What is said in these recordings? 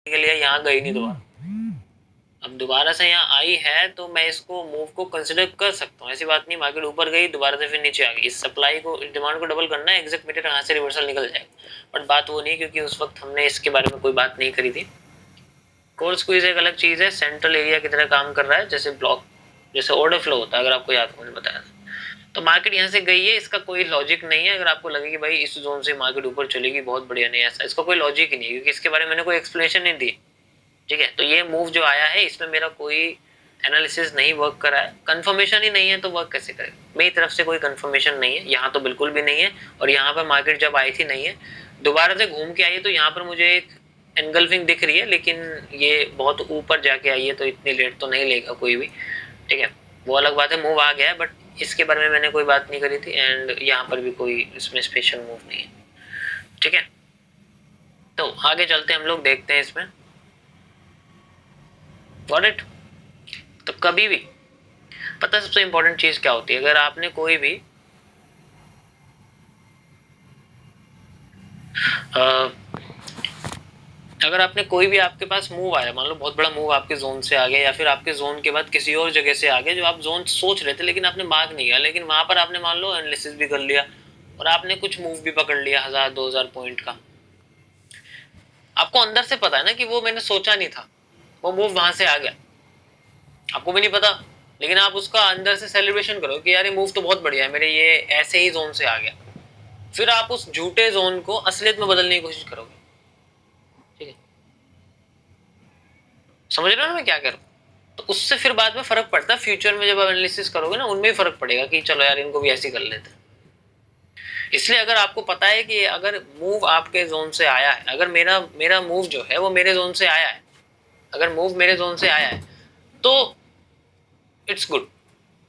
के लिए यहाँ गई नहीं दोबारा, अब दोबारा से यहाँ आई है तो मैं इसको मूव को कंसिडर कर सकता हूँ। ऐसी बात नहीं मार्केट ऊपर गई दोबारा से फिर नीचे आ गई, इस सप्लाई को डिमांड को डबल करना है, एग्जैक्ट मीटर यहाँ से रिवर्सल निकल जाएगा। बट बात वो नहीं, क्योंकि उस वक्त हमने इसके बारे में कोई बात नहीं करी थी। कोर स्क्वीज एक अलग चीज है, सेंट्रल एरिया की तरह काम कर रहा है, जैसे ब्लॉक जैसे ऑर्डर फ्लो होता है, अगर आपको याद हो मैंने बताया था। तो मार्केट यहाँ से गई है, इसका कोई लॉजिक नहीं है। अगर आपको लगे कि भाई इस जोन से मार्केट ऊपर चलेगी बहुत बढ़िया, नहीं ऐसा, इसका कोई लॉजिक ही नहीं है, क्योंकि इसके बारे में मैंने कोई एक्सप्लेनेशन नहीं दी। ठीक है, तो ये मूव जो आया है इसमें मेरा कोई एनालिसिस नहीं वर्क करा है, कंफर्मेशन ही नहीं है, तो वर्क कैसे करेगा। मेरी तरफ से कोई कंफर्मेशन नहीं है, यहाँ तो बिल्कुल भी नहीं है, और यहाँ पर मार्केट जब आई थी नहीं है, दोबारा से घूम के आई है, तो यहाँ पर मुझे एक एनगल्फिंग दिख रही है, लेकिन ये बहुत ऊपर जाके आई है, तो इतनी लेट तो नहीं लेगा कोई भी। ठीक है, वो अलग बात है, मूव आ गया है, बट इसके बारे में मैंने कोई बात नहीं करी थी, एंड यहाँ पर भी कोई इसमें स्पेशल मूव नहीं है। ठीक है, तो आगे चलते हैं, हम लोग देखते हैं इसमें। Got it. तो कभी भी पता है सबसे इंपॉर्टेंट चीज क्या होती है, अगर आपने कोई भी अगर आपने कोई भी आपके पास मूव आया, मान लो बहुत बड़ा मूव आपके जोन से आ गया, या फिर आपके जोन के बाद किसी और जगह से आ गया जो आप जोन सोच रहे थे लेकिन आपने मार्क नहीं किया, लेकिन वहां पर आपने मान लो एनालिसिस भी कर लिया और आपने कुछ मूव भी पकड़ लिया 1000-2000 पॉइंट का, आपको अंदर से पता है ना कि वो मैंने सोचा नहीं था, वो मूव वहां से आ गया, आपको भी नहीं पता, लेकिन आप उसका अंदर से सेलिब्रेशन करो कि यार ये मूव तो बहुत बढ़िया है मेरे, ये ऐसे ही जोन से आ गया। फिर आप उस झूठे जोन को असलियत में बदलने की कोशिश करोगे। ठीक है, समझ रहे हो ना मैं क्या कर रहा हूँ। तो उससे फिर बाद में फर्क पड़ता है, फ्यूचर में जब आप एनालिसिस करोगे ना, उनमें फर्क पड़ेगा कि चलो यार इनको भी ऐसे कर लेते हैं। इसलिए अगर आपको पता है कि अगर मूव आपके जोन से आया है, अगर मेरा मेरा मूव जो है वो मेरे जोन से आया है, अगर मूव मेरे जोन से आया है तो इट्स गुड।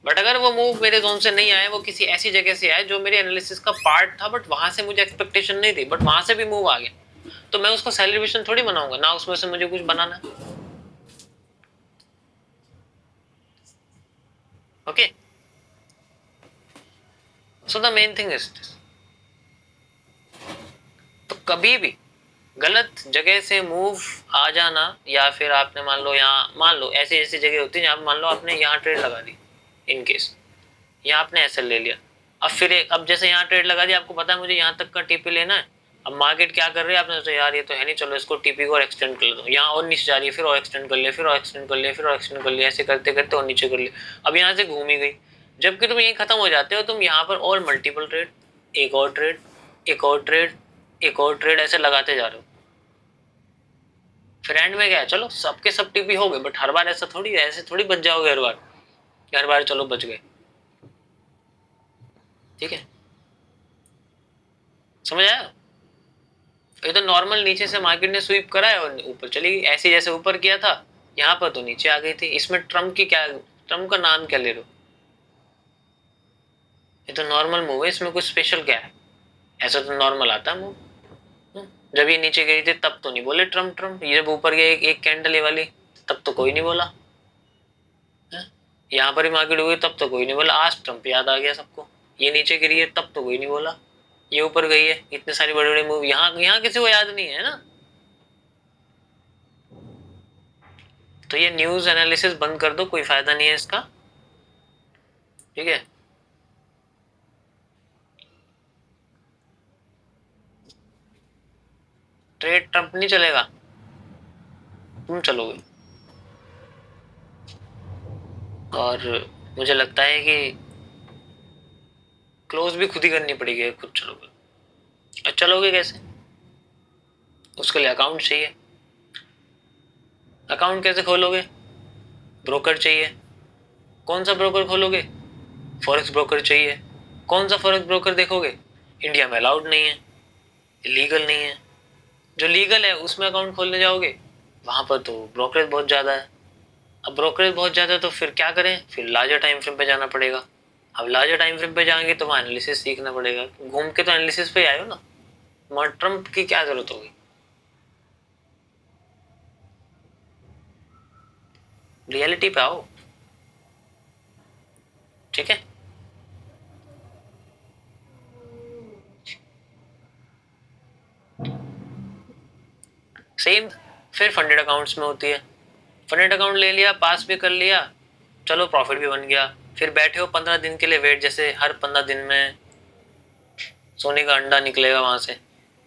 बट अगर वो मूव मेरे जोन से नहीं आया, वो किसी ऐसी जगह से आया जो मेरे एनालिसिस का पार्ट था, बट वहां से मुझे एक्सपेक्टेशन नहीं थी, बट वहां से भी मूव आ गया, तो मैं उसको सेलिब्रेशन थोड़ी मनाऊंगा ना, उसमें से मुझे कुछ बनाना। Okay, so the main thing is this. तो कभी भी गलत जगह से मूव आ जाना, या फिर आपने मान लो यहाँ, मान लो ऐसी ऐसी जगह होती है जहाँ मान लो आपने यहाँ ट्रेड लगा दी, इन केस यहाँ आपने एसएल ले लिया, अब फिर अब जैसे यहाँ ट्रेड लगा दी, आपको पता है मुझे यहाँ तक का टीपी लेना है, अब मार्केट क्या कर रही है, आपने सोचा यार ये तो है नहीं, चलो इसको टीपी को और एक्सटेंड कर दो, यहाँ और नीचे जा रही है, फिर और एक्सटेंड कर लिया, फिर और एक्सटेंड कर लिया, फिर और एक्सटेंड कर लिया, ऐसे करते करते और नीचे कर लिया, अब यहाँ से घूम ही गई। जबकि तुम यही खत्म हो जाते हो, तुम यहाँ पर और मल्टीपल ट्रेड, एक और ट्रेड, एक और ट्रेड, एक और ट्रेड, ऐसे लगाते जा रहे हो। फिर एंड में क्या है, चलो सबके सब टीपी हो गए, बट हर बार ऐसा थोड़ी है, ऐसे थोड़ी बच जाओगे हर बार चलो बच गए। ठीक है, समझ आया। ये तो नॉर्मल नीचे से मार्केट ने स्वीप करा है और ऊपर चली गई, ऐसे जैसे ऊपर किया था यहाँ पर तो नीचे आ गई थी। इसमें ट्रम्प की क्या, ट्रम्प का नाम क्या ले रहे हो, ये तो नॉर्मल मूव है, इसमें कुछ स्पेशल क्या है, ऐसा तो नॉर्मल आता है मूव। जब ये नीचे गई थी तब तो नहीं बोले ट्रम्प ट्रम्प, ये जब ऊपर गया एक कैंडल वाली, तब तो कोई नहीं बोला। यहाँ पर ही मार्केट हुई तब तो कोई नहीं बोला, आज ट्रम्प याद आ गया सबको। ये नीचे गिरी है तब तो कोई नहीं बोला, ये ऊपर गई है, इतने सारी बड़े बड़े मूव, यहाँ यहाँ किसी को याद नहीं है ना। तो ये न्यूज एनालिसिस बंद कर दो, कोई फायदा नहीं है इसका। ठीक है, ट्रेड ट्रम्प नहीं चलेगा, तुम चलोगे, और मुझे लगता है कि क्लोज भी खुद ही करनी पड़ेगी, खुद चलोगे। और चलोगे कैसे, उसके लिए अकाउंट चाहिए। अकाउंट कैसे खोलोगे, ब्रोकर चाहिए। कौन सा ब्रोकर खोलोगे, फॉरेक्स ब्रोकर चाहिए। कौन सा फॉरेक्स ब्रोकर देखोगे, इंडिया में अलाउड नहीं है, लीगल नहीं है। जो लीगल है उसमें अकाउंट खोलने जाओगे, वहां पर तो ब्रोकरेज बहुत ज्यादा है। अब ब्रोकरेज बहुत ज्यादा है तो फिर क्या करें, फिर लार्जर टाइम फ्रेम पे जाना पड़ेगा। अब लार्जर टाइम फ्रेम पे जाएंगे तो वहां एनालिसिस सीखना पड़ेगा, घूम के तो एनालिसिस पे आए हो ना, वहां ट्रम्प की क्या जरूरत होगी। रियलिटी पे आओ। ठीक है, सेम फिर फंडेड अकाउंट्स में होती है, फंडेड अकाउंट ले लिया, पास भी कर लिया, चलो प्रॉफिट भी बन गया, फिर बैठे हो 15 दिन के लिए वेट, जैसे हर 15 दिन में सोने का अंडा निकलेगा वहां से,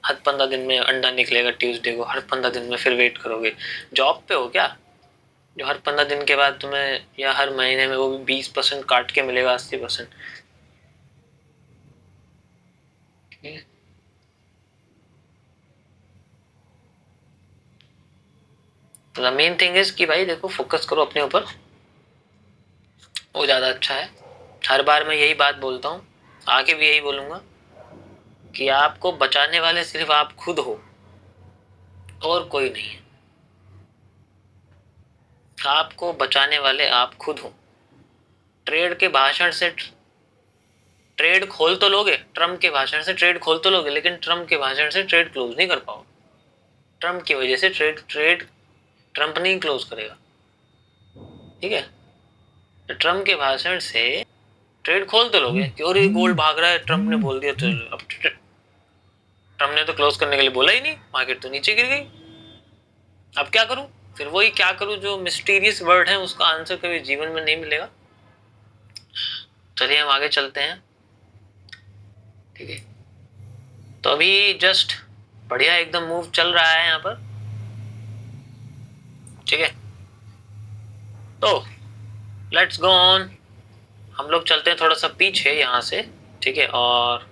हर 15 दिन में अंडा निकलेगा ट्यूसडे को, हर 15 दिन में फिर वेट करोगे। जॉब पे हो क्या जो हर 15 दिन के बाद तुम्हें या हर महीने में वो भी 20% काट के मिलेगा, 80%। द मेन थिंग इज कि भाई देखो, फोकस करो अपने ऊपर, वो ज़्यादा अच्छा है। हर बार मैं यही बात बोलता हूँ, आगे भी यही बोलूँगा कि आपको बचाने वाले सिर्फ आप खुद हो और कोई नहीं है। आपको बचाने वाले आप खुद हो। ट्रेड के भाषण से ट्रेड खोल तो लोगे, ट्रम्प के भाषण से ट्रेड खोल तो लोगे, लेकिन ट्रम्प के भाषण से ट्रेड क्लोज नहीं कर पाओ। ट्रम्प की वजह से ट्रेड ट्रम्प नहीं क्लोज करेगा, ठीक है। तो ट्रम्प के भाषण से ट्रेड खोल तो लोगे कि और ये गोल्ड भाग रहा है, ट्रम्प ने बोल दिया, तो अब ट्रम्प ने तो क्लोज करने के लिए बोला ही नहीं, मार्केट तो नीचे गिर गई। अब क्या करूं, फिर वही क्या करूं, जो मिस्टीरियस वर्ड है उसका आंसर कभी जीवन में नहीं मिलेगा। चलिए हम आगे चलते हैं, ठीक है। तो अभी जस्ट बढ़िया एकदम मूव चल रहा है यहाँ पर, ठीक है। तो लेट्स गो ऑन, हम लोग चलते हैं थोड़ा सा पीछे यहाँ से, ठीक है, और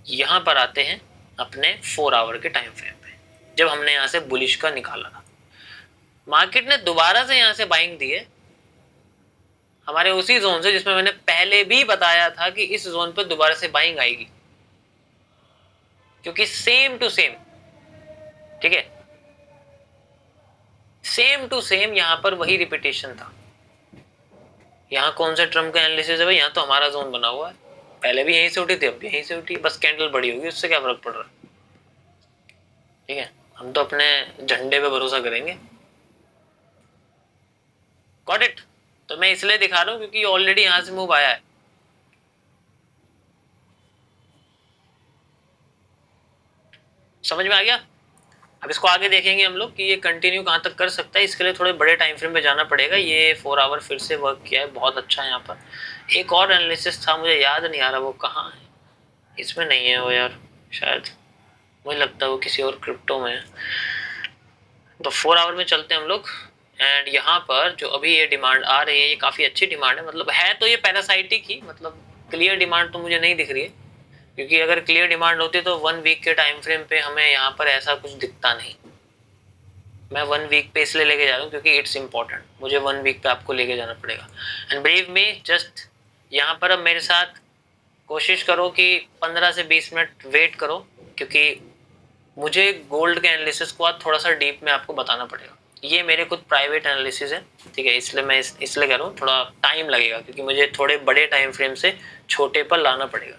यहाँ पर आते हैं अपने 4 आवर के टाइम फ्रेम पे, जब हमने यहाँ से बुलिश का निकाला था। मार्केट ने दोबारा से यहाँ से बाइंग दी है हमारे उसी जोन से जिसमें मैंने पहले भी बताया था कि इस जोन पर दोबारा से बाइंग आएगी, क्योंकि सेम टू सेम, ठीक है, सेम टू सेम यहाँ पर वही रिपीटेशन था। यहाँ कौन सा ट्रम्प का एनालिसिस है भाई, यहाँ तो हमारा जोन बना हुआ है, पहले भी यहीं से उठी थी, अब भी यहीं से उठी, बस कैंडल बड़ी होगी, उससे क्या फर्क पड़ रहा है, ठीक है। हम तो अपने झंडे पे भरोसा करेंगे। Got it. तो मैं इसलिए दिखा रहा हूँ क्योंकि ऑलरेडी यहाँ से मूव आया है, समझ में आ गया। अब इसको आगे देखेंगे हम लोग कि ये कंटिन्यू कहाँ तक कर सकता है, इसके लिए थोड़े बड़े टाइम फ्रेम पे जाना पड़ेगा। ये 4 आवर फिर से वर्क किया है, बहुत अच्छा है। यहाँ पर एक और एनालिसिस था, मुझे याद नहीं आ रहा वो कहाँ है, इसमें नहीं है वो यार, शायद मुझे लगता है वो किसी और क्रिप्टो में है। तो 4 आवर में चलते हैं हम लोग, एंड यहाँ पर जो अभी ये डिमांड आ रही है, ये काफ़ी अच्छी डिमांड है, मतलब है तो ये पैरासाइटिक ही, मतलब क्लियर डिमांड तो मुझे नहीं दिख रही है, क्योंकि अगर क्लियर डिमांड होती तो 1 वीक के टाइम फ्रेम पे हमें यहाँ पर ऐसा कुछ दिखता नहीं। मैं 1 वीक पे इसलिए लेके जा रहा हूँ क्योंकि इट्स इंपॉर्टेंट, मुझे 1 वीक पे आपको लेके जाना पड़ेगा। एंड बिलीव मी, जस्ट यहाँ पर अब मेरे साथ कोशिश करो कि 15 से 20 मिनट वेट करो, क्योंकि मुझे गोल्ड के एनालिसिस को आज थोड़ा सा डीप में आपको बताना पड़ेगा। ये मेरे खुद प्राइवेट एनालिसिस है, ठीक है, इसलिए मैं इसलिए कह रहा हूँ थोड़ा टाइम लगेगा, क्योंकि मुझे थोड़े बड़े टाइम फ्रेम से छोटे पर लाना पड़ेगा।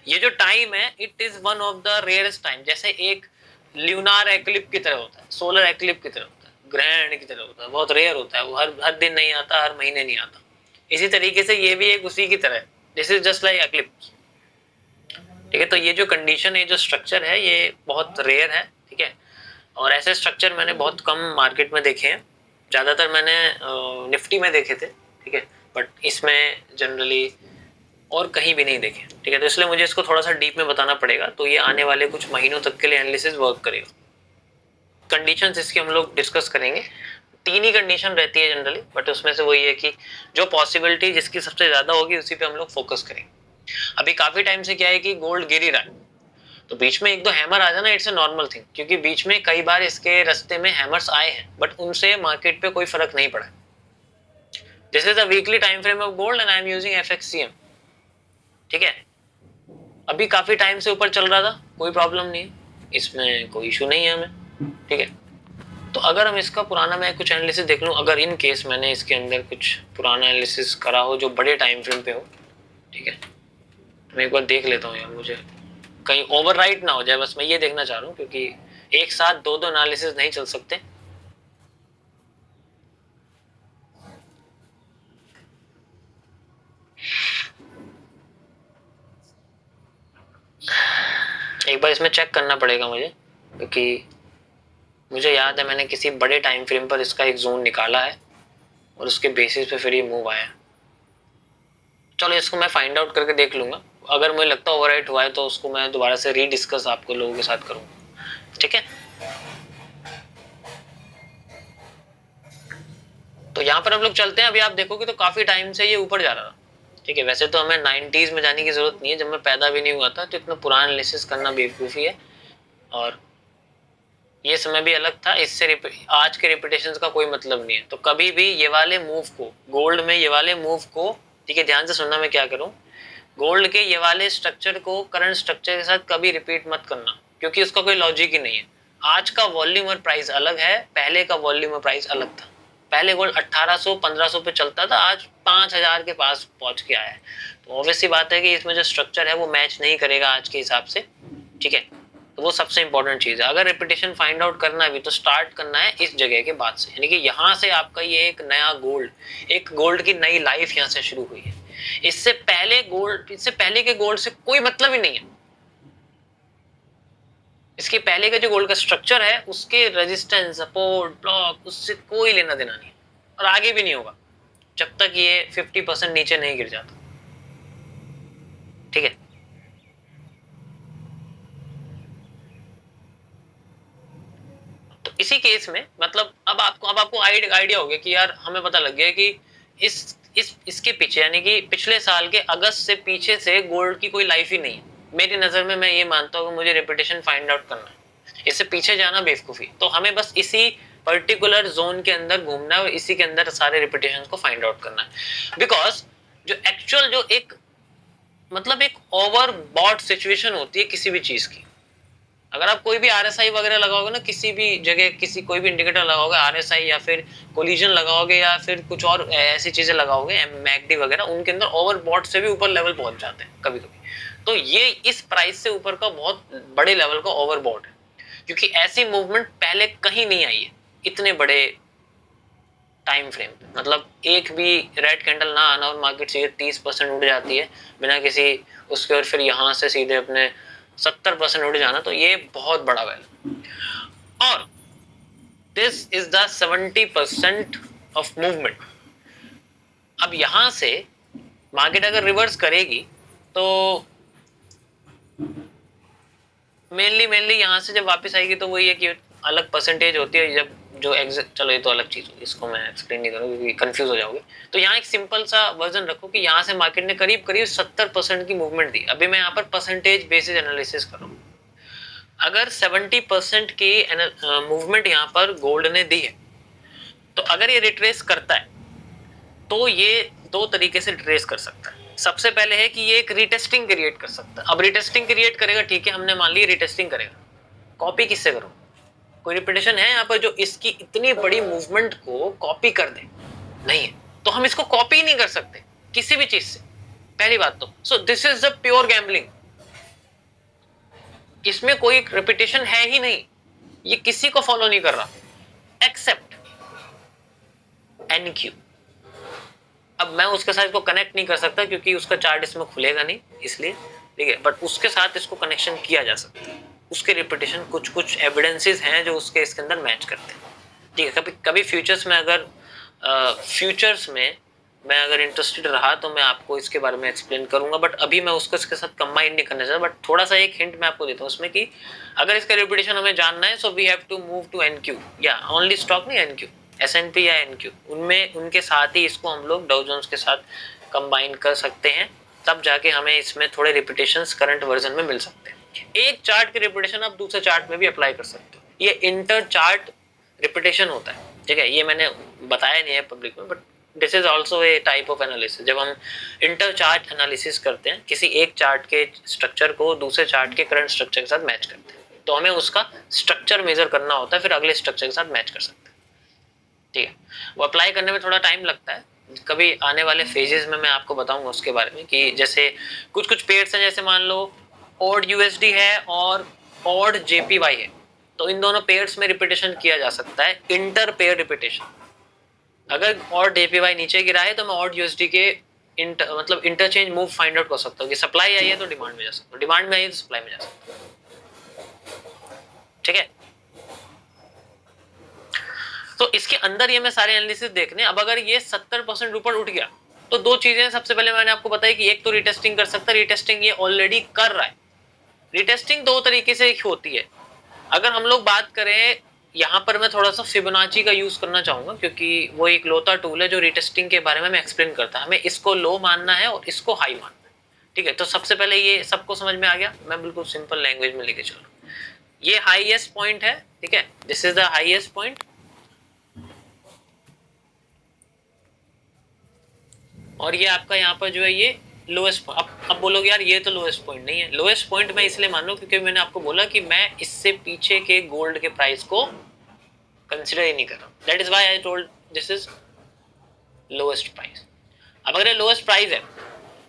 ये जो टाइम है, it is one of the rarest time, जैसे एक ल्यूनार एक्लिप की तरह होता है, सोलर एक्लिप की तरह होता है, ग्रहण की तरह होता है, बहुत रेयर होता है, वो हर हर दिन नहीं आता, हर महीने नहीं आता। इसी तरीके से ये भी एक उसी की तरह है, this is just like eclipse, ठीक है। तो ये जो कंडीशन है, जो स्ट्रक्चर है, ये बहुत रेयर है, ठीक है। और ऐसे स्ट्रक्चर मैंने बहुत कम मार्केट में देखे हैं, ज़्यादातर मैंने निफ्टी में देखे थे, ठीक है, बट इसमें जनरली और कहीं भी नहीं देखे, ठीक है। तो इसलिए मुझे इसको थोड़ा सा डीप में बताना पड़ेगा, तो ये आने वाले कुछ महीनों तक के लिए एनालिसिस वर्क करेगा। कंडीशंस इसकी हम लोग डिस्कस करेंगे, 3 ही कंडीशन रहती है जनरली, बट उसमें से वही है कि जो पॉसिबिलिटी जिसकी सबसे ज़्यादा होगी उसी पे हम लोग फोकस करेंगे। अभी काफ़ी टाइम से क्या है कि गोल्ड गिर ही रहा है, तो बीच में 1-2 हैमर आ जाना, इट्स अ नॉर्मल थिंग, क्योंकि बीच में कई बार इसके रास्ते में हैमर्स आए हैं, बट उनसे मार्केट पे कोई फर्क नहीं पड़ा। This is a weekly time frame of gold and I am using FXCM, ठीक है। अभी काफी टाइम से ऊपर चल रहा था, कोई प्रॉब्लम नहीं है, इसमें कोई इशू नहीं है हमें, ठीक है। तो अगर हम इसका पुराना, मैं कुछ एनालिसिस देख लूँ, अगर इन केस मैंने इसके अंदर कुछ पुराना एनालिसिस करा हो जो बड़े टाइम फ्रेम पे हो, ठीक है, तो मैं एक बार देख लेता हूँ यार, मुझे कहीं ओवरराइट ना हो जाए, बस मैं ये देखना चाह रहा हूँ, क्योंकि एक साथ 2-2 एनालिसिस नहीं चल सकते। एक बार इसमें चेक करना पड़ेगा मुझे, क्योंकि मुझे याद है मैंने किसी बड़े टाइम फ्रेम पर इसका एक जोन निकाला है और उसके बेसिस पे फिर ये मूव आया। चलो इसको मैं फाइंड आउट करके देख लूंगा, अगर मुझे लगता है ओवरराइट हुआ है तो उसको मैं दोबारा से रीडिस्कस आपको लोगों के साथ करूंगा, ठीक है। तो यहाँ पर हम लोग चलते हैं। अभी आप देखोगे तो काफी टाइम से ये ऊपर जा रहा था, ठीक है। वैसे तो हमें 90s में जाने की जरूरत नहीं है, जब मैं पैदा भी नहीं हुआ था, तो इतना पुराना एनालिसिस करना बेवकूफी है। और ये समय भी अलग था, इससे आज के रिपीटेशंस का कोई मतलब नहीं है। तो कभी भी ये वाले मूव को, गोल्ड में ये वाले मूव को, ठीक है, ध्यान से सुनना मैं क्या करूं, गोल्ड के ये वाले स्ट्रक्चर को करंट स्ट्रक्चर के साथ कभी रिपीट मत करना, क्योंकि उसका कोई लॉजिक ही नहीं है। आज का वॉल्यूम और प्राइस अलग है, पहले का वॉल्यूम और प्राइस अलग था। पहले गोल्ड 1800-1500 पे चलता था, आज 5000 के पास पहुंच के आया है। तो ऑब्वियसली बात है कि इसमें जो स्ट्रक्चर है वो मैच नहीं करेगा आज के हिसाब से, ठीक है। तो वो सबसे इंपॉर्टेंट चीज है। अगर रिपीटेशन फाइंड आउट करना है भी तो स्टार्ट करना है इस जगह के बाद से, यानी कि यहाँ से आपका ये एक नया गोल्ड, एक गोल्ड की नई लाइफ यहाँ से शुरू हुई है। इससे पहले के गोल्ड से कोई मतलब ही नहीं है। इसके पहले का जो गोल्ड का स्ट्रक्चर है उसके रेजिस्टेंस, सपोर्ट, ब्लॉक, उससे कोई लेना देना नहीं, और आगे भी नहीं होगा जब तक ये 50% नीचे नहीं गिर जाता, ठीक है। तो इसी केस में मतलब अब आपको आइडिया हो गया कि यार हमें पता लग गया कि इसके पीछे, यानी कि पिछले साल के अगस्त से पीछे से गोल्ड की कोई लाइफ ही नहीं है मेरी नजर में। मैं ये मानता हूँ कि मुझे रिपीटेशन फाइंड आउट करना है, इससे पीछे जाना बेवकूफी। तो हमें बस इसी पर्टिकुलर जोन के अंदर घूमना है और इसी के अंदर सारे रिपीटेशन को फाइंड आउट करना है। बिकॉज जो एक्चुअल जो एक मतलब एक ओवरबॉट सिचुएशन होती है किसी भी चीज की, अगर आप कोई भी आरएसआई वगैरह लगाओगे ना, किसी भी जगह किसी कोई भी इंडिकेटर लगाओगे, आरएसआई या फिर कोलिजन लगाओगे या फिर कुछ और ऐसी चीजें लगाओगे, मैकडी वगैरह, उनके अंदर ओवरबॉट से भी ऊपर लेवल पहुंच जाते हैं कभी कभी। तो ये इस प्राइस से ऊपर का बहुत बड़े लेवल का ओवरबॉट है, क्योंकि ऐसी मूवमेंट पहले कहीं नहीं आई है इतने बड़े टाइम फ्रेम। मतलब एक भी रेड कैंडल ना आना और मार्केट सीधे 30% उड़ जाती है बिना किसी उसके, और फिर यहां से सीधे अपने 70% उड़ जाना, तो ये बहुत बड़ा वैल्यू। और this is the 70% of movement. अब यहां से मार्केट अगर रिवर्स करेगी तो मेनली यहां से जब वापस आएगी तो वही है कि अलग परसेंटेज होती है जब जो एग्जैक्ट, चलो ये तो अलग चीज होगी, इसको मैं एक्सप्लेन नहीं करूंगा क्योंकि कंफ्यूज हो जाओगे। तो यहाँ एक सिंपल सा वर्जन रखो कि यहाँ से मार्केट ने करीब करीब 70% की मूवमेंट दी। अभी मैं यहाँ पर परसेंटेज बेसिस एनालिसिस कर रहा हूँ। अगर 70% की मूवमेंट यहाँ पर गोल्ड ने दी है, तो अगर ये रिट्रेस करता है तो ये दो तरीके से रिट्रेस कर सकता है। सबसे पहले है कि ये एक रिटेस्टिंग क्रिएट कर सकता है। अब रिटेस्टिंग क्रिएट करेगा, ठीक है, हमने मान लिया रिटेस्टिंग करेगा, कॉपी किससे करूं? कोई रिपीटेशन है यहाँ पर जो इसकी इतनी बड़ी मूवमेंट को कॉपी कर दे? नहीं है, तो हम इसको कॉपी नहीं कर सकते किसी भी चीज से, पहली बात तो। So this is the pure gambling, इसमें कोई रिपीटेशन है ही नहीं, ये किसी को फॉलो नहीं कर रहा एक्सेप्ट एनक्यू। अब मैं उसके साथ इसको कनेक्ट नहीं कर सकता क्योंकि उसका चार्ट इसमें खुलेगा नहीं, इसलिए, ठीक है, बट उसके साथ इसको कनेक्शन किया जा सकता है। उसके रिपीटेशन कुछ एविडेंसेस हैं जो उसके इसके अंदर मैच करते हैं, ठीक है। कभी कभी फ्यूचर्स में अगर मैं अगर इंटरेस्टेड रहा तो मैं आपको इसके बारे में एक्सप्लेन करूंगा, बट अभी मैं उसको इसके साथ कंबाइन नहीं करना चाहता। बट थोड़ा सा एक हिंट मैं आपको देता हूँ उसमें कि अगर इसका रिपीटेशन हमें जानना है, so we have to move to NQ, या ओनली स्टॉक नहीं, एनक्यू, एसएनपी या एनक्यू, उनमें उनके साथ ही इसको हम लोग डाउ जोन्स के साथ कंबाइन कर सकते हैं, तब जाके हमें इसमें थोड़े रिपीटेशंस करंट वर्जन में मिल सकते हैं। एक चार्ट के रिपीटेशन आप दूसरे चार्ट में भी अप्लाई कर सकते हो, ये इंटर चार्ट रिपीटेशन होता है, ठीक है। ये मैंने बताया नहीं है पब्लिक में, but this is also a type of analysis. जब हम इंटर चार्ट एनालिसिस करते हैं, किसी एक चार्ट के स्ट्रक्चर को दूसरे चार्ट के करंट स्ट्रक्चर के साथ मैच करते हैं, तो हमें उसका स्ट्रक्चर मेजर करना होता है, फिर अगले स्ट्रक्चर के साथ मैच कर सकते हैं, ठीक है। वो अप्लाई करने में थोड़ा टाइम लगता है, कभी आने वाले फेजेस में मैं आपको बताऊंगा उसके बारे में, कि जैसे कुछ पेयर्स हैं, जैसे मान लो ऑड यूएसडी है और ऑड जेपीवाई है, तो इन दोनों पेयर्स में रिपीटेशन किया जा सकता है, इंटर पेयर रिपीटेशन। अगर ऑड जेपीवाई नीचे गिरा है तो मैं ऑड यूएसडी के मतलब इंटरचेंज मूव फाइंड आउट कर सकता हूँ कि सप्लाई आई है तो डिमांड में जा सकता हूँ, डिमांड में आई है तो सप्लाई में जा सकता हूँ, ठीक है। तो इसके अंदर ये मैं सारे एनालिसिस देखने, अब अगर ये 70% ऊपर उठ गया तो दो चीजें सबसे पहले मैंने आपको बताई कि एक तो रीटेस्टिंग कर सकता है, रीटेस्टिंग ये ऑलरेडी कर रहा है। रीटेस्टिंग दो तरीके से होती है। अगर हम लोग बात करें, यहाँ पर मैं थोड़ा सा फिबोनाची का यूज करना चाहूंगा क्योंकि वो एक लोता टूल है जो रीटेस्टिंग के बारे में मैं एक्सप्लेन करता है। हमें इसको लो मानना है और इसको हाई मानना है, ठीक है। तो सबसे पहले ये सबको समझ में आ गया, मैं बिल्कुल सिंपल लैंग्वेज में लेके चलूँ। ये हाईएस्ट पॉइंट है, ठीक है, this is the highest point, और ये आपका यहाँ पर जो है ये लोएस्ट। अब बोलोगे यार ये तो लोएस्ट पॉइंट नहीं है। लोएस्ट पॉइंट मैं इसलिए मान लूँ क्योंकि मैंने आपको बोला कि मैं इससे पीछे के गोल्ड के प्राइस को कंसिडर ही नहीं कर रहा हूँ। That is why I told this is lowest price. अब अगर ये लोएस्ट प्राइस है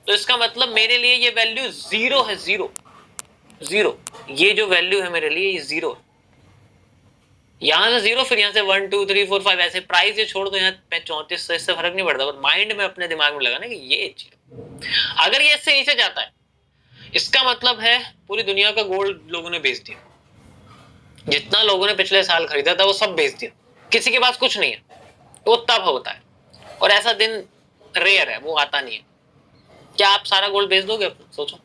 तो इसका मतलब मेरे लिए ये वैल्यू जीरो है, जीरो जीरो। ये जो वैल्यू है मेरे लिए ये जीरो, यहाँ से जीरो, फिर यहाँ से 1 2 3 4 5 ऐसे प्राइस ये छोड़ दो, यहाँ पे 34, से इससे फर्क नहीं पड़ता, पर माइंड में अपने दिमाग में लगाना कि ये जीरो। अगर ये इससे नीचे जाता है इसका मतलब है पूरी दुनिया का गोल्ड लोगों ने बेच दिया। जितना लोगों ने पिछले साल खरीदा था वो सब बेच दिया, किसी के पास कुछ नहीं है। वो तब होता है, और ऐसा दिन रेयर है, वो आता नहीं है। क्या आप सारा गोल्ड बेच दोगे? सोचो,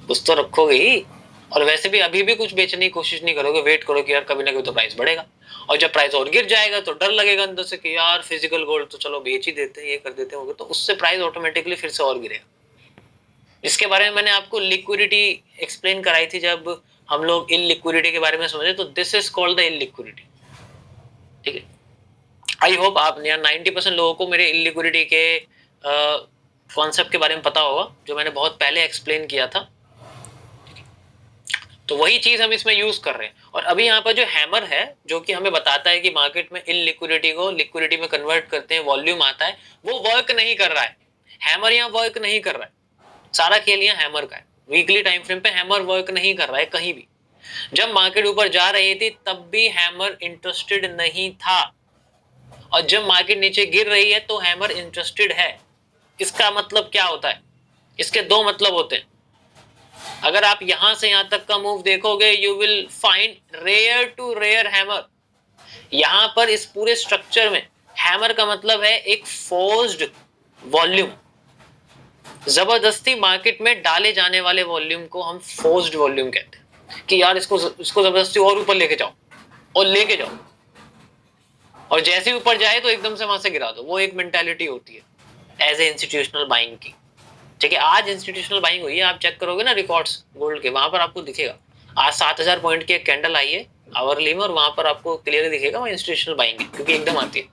कुछ तो रखोगे ही। और वैसे भी अभी भी कुछ बेचने की कोशिश नहीं करोगे, वेट करो कि यार कभी ना कभी तो प्राइस बढ़ेगा, और जब प्राइस और गिर जाएगा तो डर लगेगा अंदर से कि यार फिजिकल गोल्ड तो चलो बेच ही देते हैं, ये कर देते हैं, तो उससे प्राइस ऑटोमेटिकली फिर से और गिरेगा। इसके बारे में मैंने आपको लिक्विडिटी एक्सप्लेन कराई थी जब हम लोग इलिक्विडिटी के बारे में समझे, तो this is called the illiquidity, ठीक है। आई होप आप 90% लोगों को मेरे इलिक्विडिटी के कॉन्सेप्ट के बारे में पता होगा, जो मैंने बहुत पहले एक्सप्लेन किया था। तो वही चीज हम इसमें यूज कर रहे हैं। और अभी यहाँ पर जो हैमर है जो कि हमें बताता है कि मार्केट में इलिक्विडिटी को लिक्विडिटी में कन्वर्ट करते हैं, वॉल्यूम आता है, वो वर्क नहीं कर रहा है। हैमर यहाँ वर्क नहीं कर रहा है, सारा खेल यहाँ हैमर का है। वीकली टाइम फ्रेम पे हैमर वर्क नहीं कर रहा है कहीं भी। जब मार्केट ऊपर जा रही थी तब भी हैमर इंटरेस्टेड नहीं था, और जब मार्केट नीचे गिर रही है तो हैमर इंटरेस्टेड है। इसका मतलब क्या होता है? इसके दो मतलब होते हैं। अगर आप यहां से यहां तक का मूव देखोगे, you will find rare to rare hammer. यहां पर इस पूरे स्ट्रक्चर में हैमर का मतलब है एक फोर्स्ड वॉल्यूम, जबरदस्ती मार्केट में डाले जाने वाले वॉल्यूम को हम फोर्स्ड वॉल्यूम कहते हैं, कि यार इसको जबरदस्ती और ऊपर लेके जाओ और लेके जाओ, और जैसे ऊपर जाए तो एकदम से वहां से गिरा दो। वो एक मेंटालिटी होती है एज ए इंस्टीट्यूशनल बाइंग की, ठीक है। आज इंस्टीट्यूशनल बाइंग हुई है, आप चेक करोगे ना रिकॉर्ड्स गोल्ड के, वहां पर आपको दिखेगा आज 7000 पॉइंट की एक कैंडल आई है आवरली में, और वहां पर आपको क्लियरली दिखेगा वो इंस्टीट्यूशनल बाइंग है, क्योंकि एकदम आती है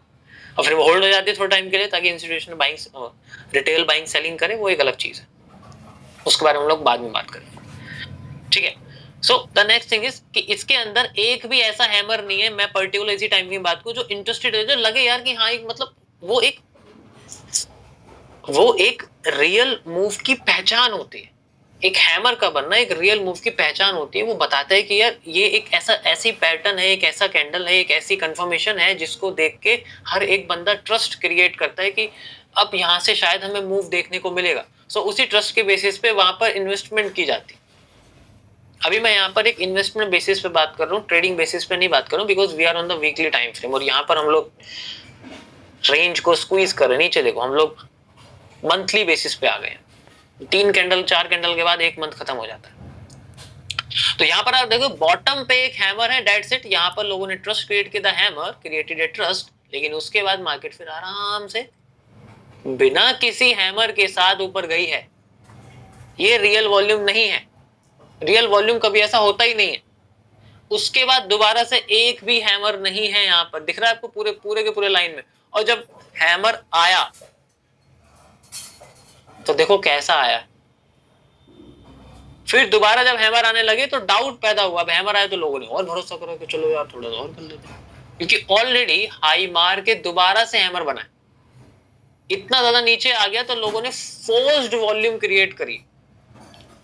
और फिर वो होल्ड हो जाती है थोड़ा टाइम के लिए, ताकि institutional buying retail buying selling करे, वो एक अलग चीज है, उसके बारे में हम लोग बाद में बात करेंगे, ठीक है। So the next thing is कि इसके अंदर एक भी ऐसा हैमर नहीं है, मैं पर्टिकुलर इसी टाइम की बात को, जो इंटरेस्टेड है, जो लगे यार कि हाँ एक मतलब वो एक रियल मूव की पहचान होती है। एक हैमर का बनना एक रियल मूव की पहचान होती है। वो बताता है कि यार ये एक ऐसी पैटर्न है, एक ऐसा कैंडल है, एक ऐसी कंफर्मेशन है जिसको देख के हर एक बंदा ट्रस्ट क्रिएट करता है कि अब यहाँ से शायद हमें मूव देखने को मिलेगा। सो उसी ट्रस्ट के बेसिस पे वहां पर इन्वेस्टमेंट की जाती। अभी मैं यहाँ पर एक इन्वेस्टमेंट बेसिस पे बात कर रहा हूँ, ट्रेडिंग बेसिस पे नहीं बात कर रहा हूँ, because we are on the weekly time frame, और यहाँ पर हम लोग रेंज को स्क्वीज कर रहे, नीचे देखो हम लोग मंथली बेसिस पे आ गए हैं। 3 कैंडल 4 कैंडल के बाद एक मंथ खत्म हो जाता है। तो यहाँ पर आप देखो बॉटम पे एक हैमर है, दैट्स इट। यहाँ पर लोगों ने ट्रस्ट क्रिएट किया, हैमर क्रिएटेड ए ट्रस्ट, लेकिन उसके बाद मार्केट फिर आराम से बिना किसी हैमर के साथ ऊपर गई है। ये रियल वॉल्यूम नहीं है, रियल वॉल्यूम कभी ऐसा होता ही नहीं है। उसके बाद दोबारा से एक भी हैमर नहीं है, यहाँ पर दिख रहा है आपको पूरे के पूरे लाइन में। और जब हैमर आया तो देखो कैसा आया। फिर दोबारा जब हैमर आने लगे तो डाउट पैदा हुआ। अब हैमर आए तो लोगों ने और भरोसा करा कि चलो यार थोड़ा और कर लेते हैं, क्योंकि ऑलरेडी हाई मार के दोबारा से हैमर बना, इतना ज्यादा नीचे आ गया तो लोगों ने फोर्स्ड वॉल्यूम क्रिएट करी,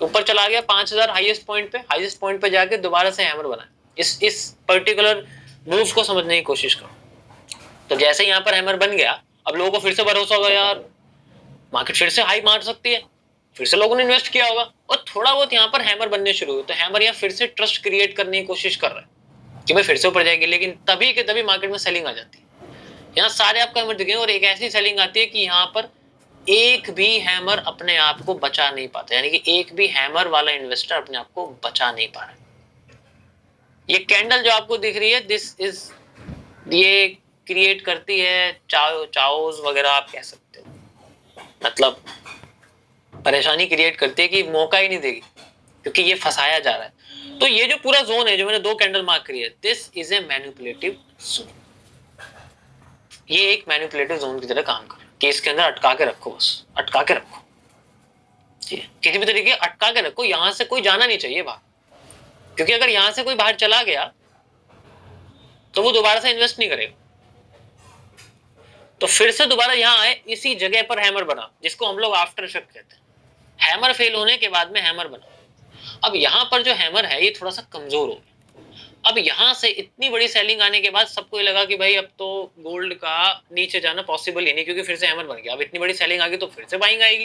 ऊपर चला गया 5000 हाईएस्ट पॉइंट पे जाके दोबारा से हैमर बना। इस पर्टिकुलर मूव को समझने की कोशिश करो। तो जैसे यहाँ पर हैमर बन गया, अब लोगों को फिर से भरोसा होगा यार मार्केट फिर से हाई मार सकती है, फिर से लोगों ने इन्वेस्ट किया होगा, और थोड़ा बहुत यहाँ पर हैमर बनने शुरू हुए। तो हैमर यहाँ फिर से ट्रस्ट क्रिएट करने की कोशिश कर रहा है कि मैं फिर से ऊपर जाएगी, लेकिन तभी के तभी मार्केट में सेलिंग आ जाती है। यहाँ सारे आपको हैमर दिखेंगे और एक ऐसी सेलिंग आती है कि यहाँ पर एक भी हैमर अपने आप को बचा नहीं पाता, यानी कि एक भी हैमर वाला इन्वेस्टर अपने आप को बचा नहीं पा रहा। ये कैंडल जो आपको दिख रही है, दिस इज, ये क्रिएट करती है चाओज वगैरह आप कह सकते हो, मतलब परेशानी क्रिएट करती है कि मौका ही नहीं देगी क्योंकि ये फंसाया जा रहा है। तो ये जो पूरा जोन है जो मैंने 2 कैंडल मार्क करी है, this is a manipulative zone. ये एक मैनिपुलेटिव जोन की तरह काम कर रहा है कि इसके अंदर अटका के रखो, बस अटका के रखो, किसी भी तरीके अटका के रखो, यहां से कोई जाना नहीं चाहिए बाहर, क्योंकि अगर यहां से कोई बाहर चला गया तो वो दोबारा से इन्वेस्ट नहीं करेगा। तो फिर से दोबारा यहां आए, इसी जगह पर हैमर बना, जिसको हम लोग आफ्टर इफेक्ट कहते हैं। हैमर फेल होने के बाद में हैमर बना। अब यहां पर जो हैमर है ये थोड़ा सा कमजोर हो गया। अब यहां से इतनी बड़ी सेलिंग आने के बाद सबको ये लगा कि भाई अब तो गोल्ड का नीचे जाना पॉसिबल ही नहीं, क्योंकि फिर से हैमर बन गया। अब इतनी बड़ी सेलिंग आ गई तो फिर से बाइंग आएगी,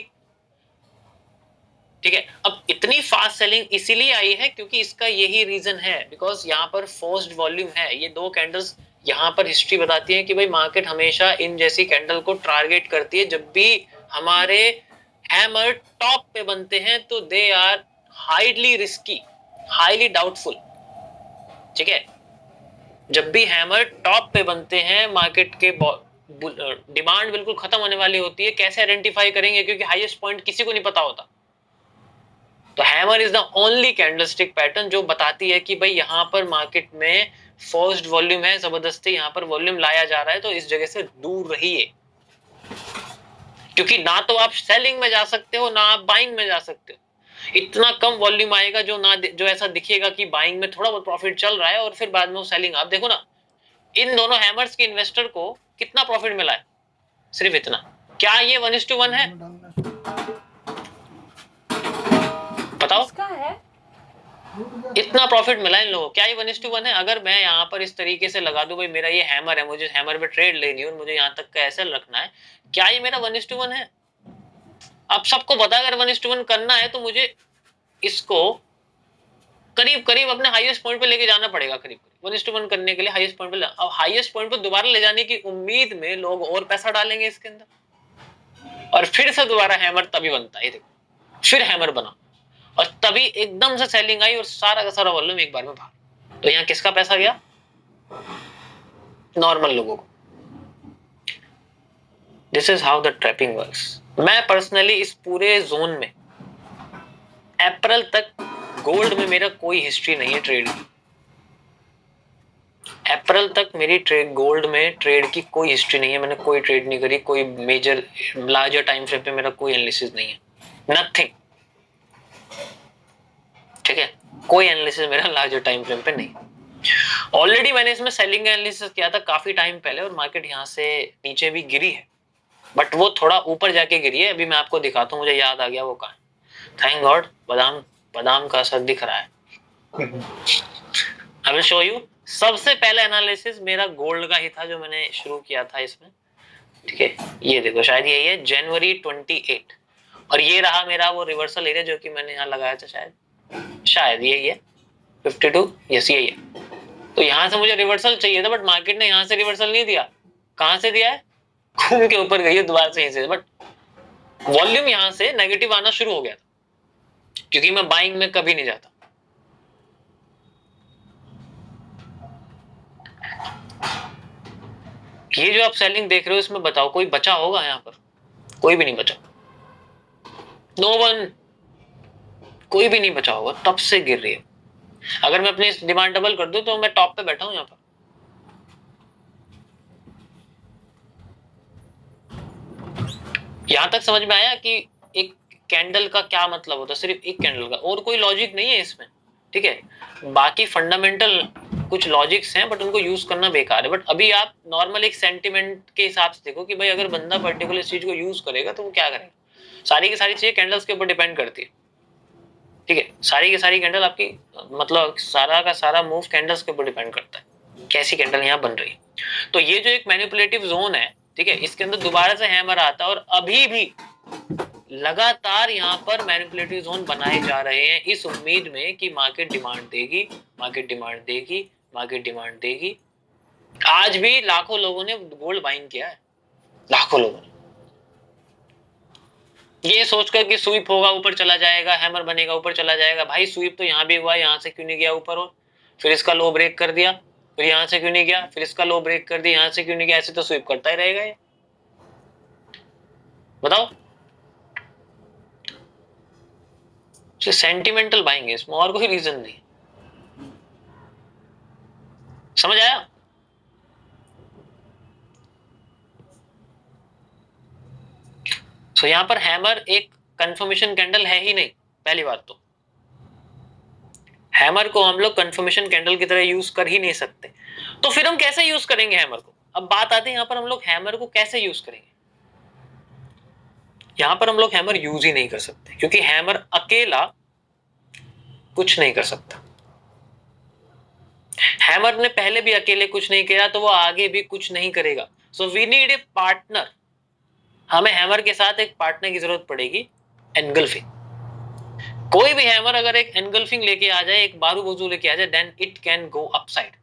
ठीक है। अब इतनी फास्ट सेलिंग इसीलिए आई है क्योंकि इसका यही रीजन है, बिकॉज यहाँ पर फोर्स्ड वॉल्यूम है। ये 2 कैंडल्स यहाँ पर हिस्ट्री बताती है कि भाई मार्केट हमेशा इन जैसी कैंडल को टारगेट करती है। जब भी हमारे हैमर टॉप पे बनते हैं तो they are highly risky, highly doubtful, ठीक है। जब भी हैमर टॉप पे बनते हैं, मार्केट के डिमांड बिल्कुल खत्म होने वाली होती है। कैसे आइडेंटिफाई करेंगे, क्योंकि हाईएस्ट पॉइंट किसी को नहीं पता होता। तो hammer is the only candlestick pattern जो बताती है कि भाई यहाँ पर मार्केट में फोर्स्ड वॉल्यूम है, जबरदस्ती यहाँ पर वॉल्यूम लाया जा रहा है, तो इस जगह से दूर रहिए। क्योंकि ना तो आप सेलिंग में जा सकते हो, ना आप बाइंग में जा सकते हो। इतना कम वॉल्यूम आएगा जो ऐसा दिखेगा कि बाइंग में थोड़ा बहुत प्रॉफिट चल रहा है और फिर बाद में वो सेलिंग। आप देखो ना, इन दोनों हैमर्स के इन्वेस्टर को कितना प्रॉफिट मिला है, सिर्फ इतना। क्या ये 1:1 है? बताओ, है? इतना प्रॉफिट मिला इन लोगों, क्या ये 1:1 है? अगर मैं यहाँ पर इस तरीके से लगा दूं, भाई मेरा ये हैमर है, मुझे हैमर पे ट्रेड लेनी है और मुझे यहाँ तक का एसएल रखना है, क्या ये मेरा 1:1 है? अब सबको पता अगर 1:1 करना है तो मुझे इसको करीब करीब अपने हाईएस्ट पॉइंट पे लेके जाना पड़ेगा। करीब 1:1 करने के लिए हाईएस्ट पॉइंट पे, अब हाईएस्ट पॉइंट पे दोबारा ले जाने की उम्मीद में लोग और पैसा डालेंगे इसके अंदर, और फिर से दोबारा हैमर तभी बनता है। देखो, फिर हैमर बना और तभी एकदम से सेलिंग आई और सारा का सारा वॉल्यूम एक बार में भाग। तो यहाँ किसका पैसा गया? नॉर्मल लोगों को। This is how the trapping works. मैं पर्सनली इस पूरे जोन में अप्रैल तक गोल्ड में मेरा कोई हिस्ट्री नहीं है ट्रेड की। अप्रैल तक मेरी ट्रेड गोल्ड में ट्रेड की कोई हिस्ट्री नहीं है। मैंने कोई ट्रेड नहीं करी, कोई मेजर लार्जर टाइम फ्रेम पे मेरा कोई एनालिसिस नहीं है, नथिंग, ठीक है। कोई एनालिसिस मेरा लार्जर टाइम फ्रेम पे नहीं। ऑलरेडी मैंने इसमें सेलिंग एनालिसिस किया था काफी टाइम पहले और मार्केट यहाँ से नीचे भी गिरी है, बट वो थोड़ा ऊपर जाके गिरी है। अभी मैं आपको दिखाता हूँ, मुझे याद आ गया वो कहाँ है। थैंक गॉड, बादाम का असर दिख रहा है। I will show you. सबसे पहला एनालिसिस मेरा गोल्ड का ही था जो मैंने शुरू किया था इसमें, ठीक है। ये देखो, शायद यही है, जनवरी 28, और ये रहा मेरा वो रिवर्सल एरिया जो कि मैंने यहाँ लगाया था, शायद यही है 52, यस यही है। तो यहाँ से मुझे रिवर्सल चाहिए था, बट मार्केट ने यहाँ से रिवर्सल नहीं दिया। कहाँ से दिया है? घूम के ऊपर गई है दोबारा से, यहीं से, बट वॉल्यूम यहाँ से नेगेटिव आना शुरू हो गया था, क्योंकि मैं बाइंग में कभी नहीं जाता। ये जो आप सेलिंग देख रहे हो इसमें बताओ कोई बचा होगा यहाँ पर? कोई भी नहीं बचा, नो वन, कोई भी नहीं बचा होगा, तब से गिर रही है। अगर मैं अपनी डिमांड डबल कर दूं तो मैं टॉप पे बैठा हूं यहाँ पर। यहां तक समझ में आया कि एक कैंडल का क्या मतलब होता है? सिर्फ एक कैंडल का, और कोई लॉजिक नहीं है इसमें, ठीक है। बाकी फंडामेंटल कुछ लॉजिक्स हैं बट उनको यूज करना बेकार है। बट अभी आप नॉर्मल एक सेंटिमेंट के हिसाब से देखो कि भाई अगर बंदा पर्टिकुलर चीज को यूज करेगा तो वो क्या करेगा। सारी की सारी चीजें कैंडल्स के ऊपर डिपेंड करती है, ठीक है। सारी की सारी कैंडल आपकी, मतलब सारा का सारा मूव कैंडल्स के ऊपर डिपेंड करता है, कैसी कैंडल यहाँ बन रही है। तो ये जो एक मैनिपुलेटिव जोन है, ठीक है, इसके अंदर दोबारा से हैमर आता है और अभी भी लगातार यहाँ पर मैनिपुलेटिव जोन बनाए जा रहे हैं इस उम्मीद में कि मार्केट डिमांड देगी, मार्केट डिमांड देगी, मार्केट डिमांड देगी, आज भी लाखों लोगों ने गोल्ड बाइंग किया है, लाखों लोगों ने, ये सोचकर कि स्वीप होगा ऊपर चला जाएगा, हैमर बनेगा ऊपर चला जाएगा। भाई स्वीप तो यहाँ भी हुआ, यहाँ से क्यों नहीं गया ऊपर, और फिर इसका लो ब्रेक कर दिया, फिर यहाँ से क्यों नहीं गया, फिर इसका लो ब्रेक कर दिया, यहाँ से क्यों नहीं गया, ऐसे तो स्वीप करता ही रहेगा ये। बताओ, सेंटिमेंटल बाइंग है इसमें, और कोई रीजन नहीं। समझ आया? तो यहां पर हैमर एक कंफर्मेशन कैंडल है ही नहीं, पहली बात तो हैमर को हम लोग कंफर्मेशन कैंडल की तरह यूज कर ही नहीं सकते। तो फिर हम कैसे यूज करेंगे हैमर को? अब बात आती है यहां पर हम लोग हैमर को कैसे यूज करेंगे। यहां पर हम लोग हैमर यूज ही नहीं कर सकते, क्योंकि हैमर अकेला कुछ नहीं कर सकता। हैमर ने पहले भी अकेले कुछ नहीं किया, तो वो आगे भी कुछ नहीं करेगा। So we need a partner. हमें हैमर के साथ एक पार्टनर की जरूरत पड़ेगी, एनगल्फिंग। कोई भी हैमर अगर एक एनगल्फिंग लेके आ जाए, एक बारू बाजू लेके आ जाए, then it can go upside.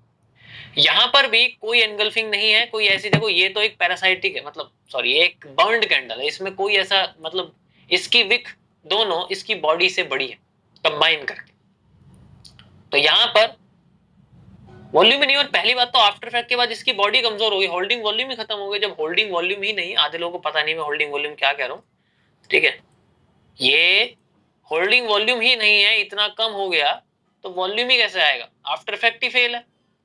यहां पर भी कोई एनगल्फिंग नहीं है, कोई ऐसी, देखो ये तो एक पैरासाइटिक है, मतलब सॉरी एक बर्न्ड कैंडल है, इसमें कोई ऐसा मतलब इसकी विक दोनों इसकी बॉडी से बड़ी है कंबाइन करके। तो यहां पर वॉल्यूम ही नहीं, और पहली बात तो आफ्टर इफेक्ट के बाद इसकी बॉडी कमजोर होगी, होल्डिंग वॉल्यूम ही खत्म हो गई। जब होल्डिंग वॉल्यूम ही नहीं, आधे लोगों को पता नहीं मैं होल्डिंग वॉल्यूम क्या कह रहा हूं, ठीक है, ये होल्डिंग वॉल्यूम ही नहीं है, इतना कम हो गया, तो वॉल्यूम ही कैसे आएगा? आफ्टर इफेक्ट ही फेल है,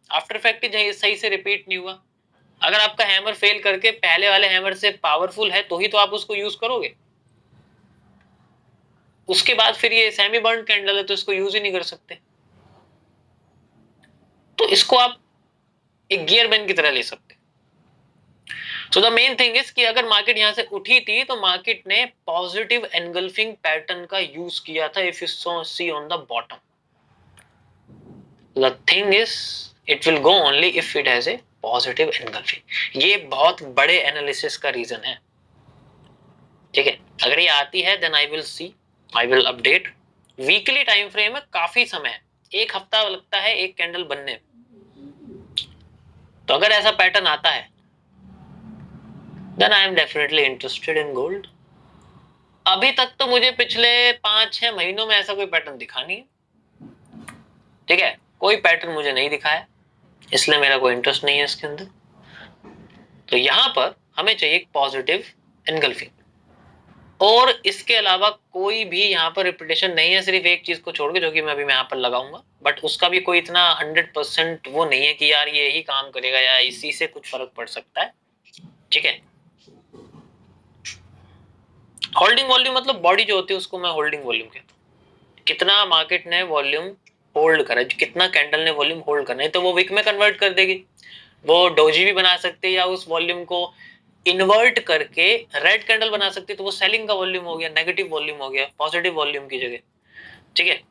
आफ्टर इफेक्ट ही सही से रिपीट नहीं हुआ। अगर आपका हैमर फेल करके पहले वाले हैमर से पावरफुल है, तो ही तो आप उसको यूज करोगे। उसके बाद फिर ये सेमी बर्न्ड कैंडल है, तो इसको यूज ही नहीं कर सकते। तो इसको आप एक गियर बेन की तरह ले सकते। सो द मेन थिंग इज कि अगर मार्केट यहां से उठी थी, तो मार्केट ने पॉजिटिव एनगल्फिंग पैटर्न का यूज किया था। If you see on the bottom, the thing is it will go only if it has a positive engulfing. ये बहुत बड़े एनालिसिस का रीजन है, ठीक है। अगर ये आती है, then I will see, I will update. Weekly time frame में काफी समय है, एक हफ्ता लगता है एक कैंडल बनने में। तो अगर ऐसा पैटर्न आता है, then I am definitely interested in gold। अभी तक तो मुझे पिछले 5-6 महीनों में ऐसा कोई पैटर्न दिखा नहीं है, ठीक है, कोई पैटर्न मुझे नहीं दिखा है, इसलिए मेरा कोई इंटरेस्ट नहीं है इसके अंदर। तो यहां पर हमें चाहिए एक पॉजिटिव एनगल्फिंग, और इसके अलावा कोई भी यहाँ पर रिपीटेशन नहीं है, सिर्फ एक चीज को छोड़ के, जो कि मैं अभी यहाँ पर लगाऊंगा, बट उसका भी कोई इतना 100% वो नहीं है कि यार ये ही काम करेगा या इसी से कुछ फर्क पड़ सकता है, ठीक है। होल्डिंग वॉल्यूम मतलब बॉडी जो होती है उसको मैं होल्डिंग वॉल्यूम कहता हूँ। कितना मार्केट ने वॉल्यूम होल्ड करा, कितना कैंडल ने वॉल्यूम होल्ड करना है, तो वो विक में कन्वर्ट कर देगी। वो डोजी भी बना सकते हैं, या उस वॉल्यूम को इन्वर्ट करके रेड कैंडल बना सकते, तो वो सेलिंग का वॉल्यूम हो गया, नेगेटिव वॉल्यूम हो गया, पॉजिटिव वॉल्यूम की जगह, ठीक है,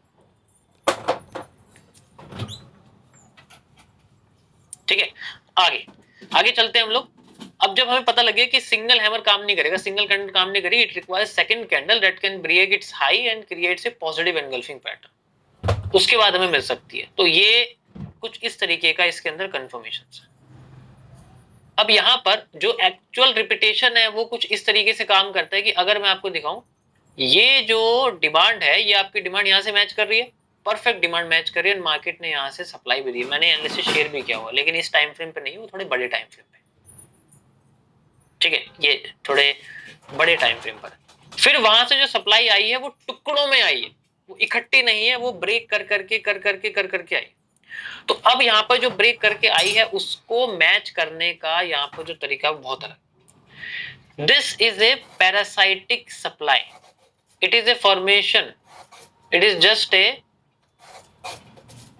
ठीक है। आगे आगे चलते हैं हम लोग। अब जब हमें पता लगे कि सिंगल हैमर काम नहीं करेगा, सिंगल कैंडल काम नहीं करेगी, it requires second candle that can break its high and creates a positive engulfing pattern, उसके बाद हमें मिल सकती है। तो ये कुछ इस तरीके का इसके अंदर कंफर्मेशन है। अब यहाँ पर जो एक्चुअल रिपीटेशन है वो कुछ इस तरीके से काम करता है कि अगर मैं आपको दिखाऊं, ये जो डिमांड है, ये आपकी डिमांड यहाँ से मैच कर रही है, परफेक्ट डिमांड मैच कर रही है, मार्केट ने यहाँ से सप्लाई भी दी है। मैंने एनालिसिस शेयर भी किया हुआ, लेकिन इस टाइम फ्रेम पे नहीं, वो थोड़े बड़े टाइम फ्रेम पे, ठीक है, ये थोड़े बड़े टाइम फ्रेम पर। फिर वहां से जो सप्लाई आई है वो टुकड़ों में आई है, वो इकट्ठी नहीं है, वो ब्रेक कर करके आई। तो अब यहाँ पर जो ब्रेक करके आई है, उसको मैच करने का यहाँ पर जो तरीका बहुत अलग। This is a parasitic supply, it is a formation, it is just a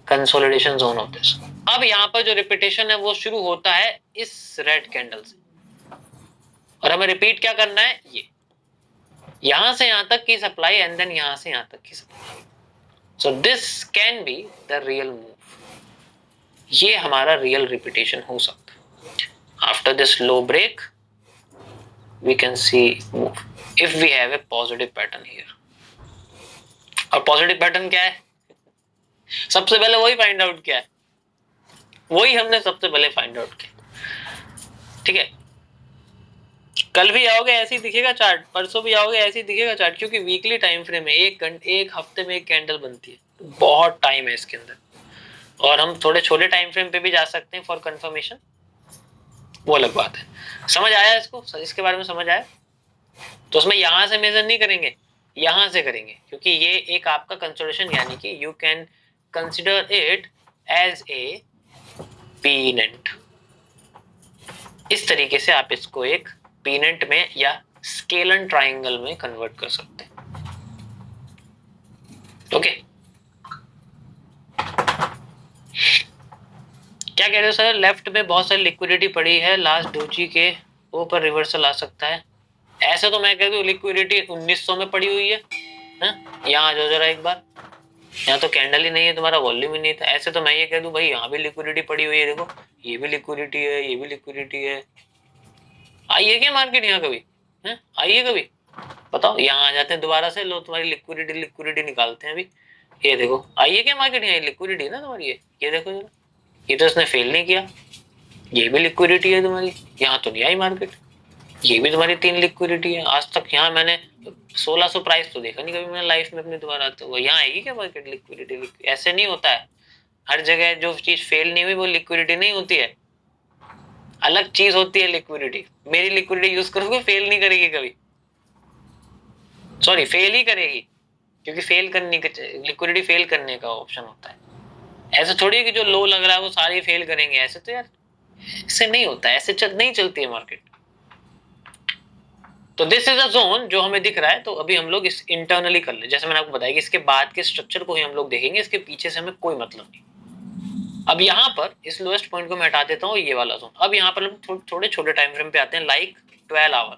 consolidation zone of this. अब यहाँ पर जो रिपीटेशन है वो शुरू होता है इस रेड कैंडल से, और हमें रिपीट क्या करना है, ये यहां से यहां तक की सप्लाई एंड देन यहां से यहां तक की supply. So this can be the real move, ये हमारा रियल रिपीटेशन हो सकता है। After this low break we can see move if we have a positive pattern here. और पॉजिटिव पैटर्न क्या है, सबसे पहले वही फाइंड आउट किया है। वही हमने सबसे पहले फाइंड आउट किया। ठीक है, कल भी आओगे ऐसे ही दिखेगा चार्ट, परसों भी आओगे ऐसे ही दिखेगा चार्ट, क्योंकि वीकली टाइम फ्रेम में एक हफ्ते में एक कैंडल बनती है, बहुत टाइम है इसके अंदर। और हम थोड़े छोटे टाइम फ्रेम पे भी जा सकते हैं फॉर कंफर्मेशन, वो अलग बात है। समझ आया इसको, इसके बारे में समझ आया? तो उसमें यहां से मेजर नहीं करेंगे, यहां से करेंगे, क्योंकि ये एक आपका कंसिडरेशन, यानी कि you can consider it as a pennant. इस तरीके से आप इसको एक पीनेंट में या स्केलन ट्राइंगल में कन्वर्ट कर सकते हैं। ओके, क्या कह रहे हो सर? लेफ्ट में बहुत सारी लिक्विडिटी पड़ी है, लास्ट डोजी के ऊपर रिवर्सल आ सकता है। ऐसे तो मैं कह दूं लिक्विडिटी 1900 में पड़ी हुई है, यहाँ आ जाओ जरा एक बार, यहाँ तो कैंडल ही नहीं है, तुम्हारा वॉल्यूम ही नहीं था। ऐसे तो मैं ये कह दूं भाई यहाँ भी लिक्विडिटी पड़ी हुई है, देखो ये भी लिक्विडिटी है, ये भी लिक्विडिटी है। आइए क्या मार्केट यहाँ कभी, आइए कभी, बताओ। यहाँ आ जाते हैं दोबारा से, लो तुम्हारी लिक्विडिटी निकालते हैं अभी। ये देखो, आइए क्या मार्केट, यहाँ लिक्विडिटी है ना तुम्हारी, ये देखो जरा, ये तो इसने फेल नहीं किया, ये भी लिक्विडिटी है तुम्हारी, यहाँ तो नहीं आई मार्केट, ये भी तुम्हारी 3 लिक्विडिटी है। आज तक यहाँ मैंने 1600 प्राइस तो देखा नहीं कभी मैंने लाइफ में अपने दोबारा, तो यहाँ आएगी क्या मार्केट लिक्विडिटी? ऐसे नहीं होता है, हर जगह जो चीज फेल नहीं हुई वो लिक्विडिटी नहीं होती है, अलग चीज होती है लिक्विडिटी। मेरी लिक्विडिटी यूज करोगे फेल नहीं करेगी कभी, सॉरी फेल ही करेगी, क्योंकि फेल करने के लिक्विडिटी फेल करने का ऑप्शन होता है। ऐसे थोड़ी है कि जो लो लग रहा है वो सारे फेल करेंगे, ऐसे तो यार ऐसे नहीं होता है, ऐसे नहीं चलती है मार्केट। तो दिस इज अ जोन जो हमें दिख रहा है, तो अभी हम लोग इस इंटरनली कर ले, जैसे मैंने आपको बताया कि इसके बाद के स्ट्रक्चर को ही हम लोग देखेंगे, इसके पीछे से हमें कोई मतलब नहीं। अब यहाँ पर इस लोएस्ट पॉइंट को मैं हटा देता हूँ, ये वाला जोन। अब यहाँ पर हम थोड़े छोटे टाइम फ्रेम पे आते हैं, लाइक 12 आवर,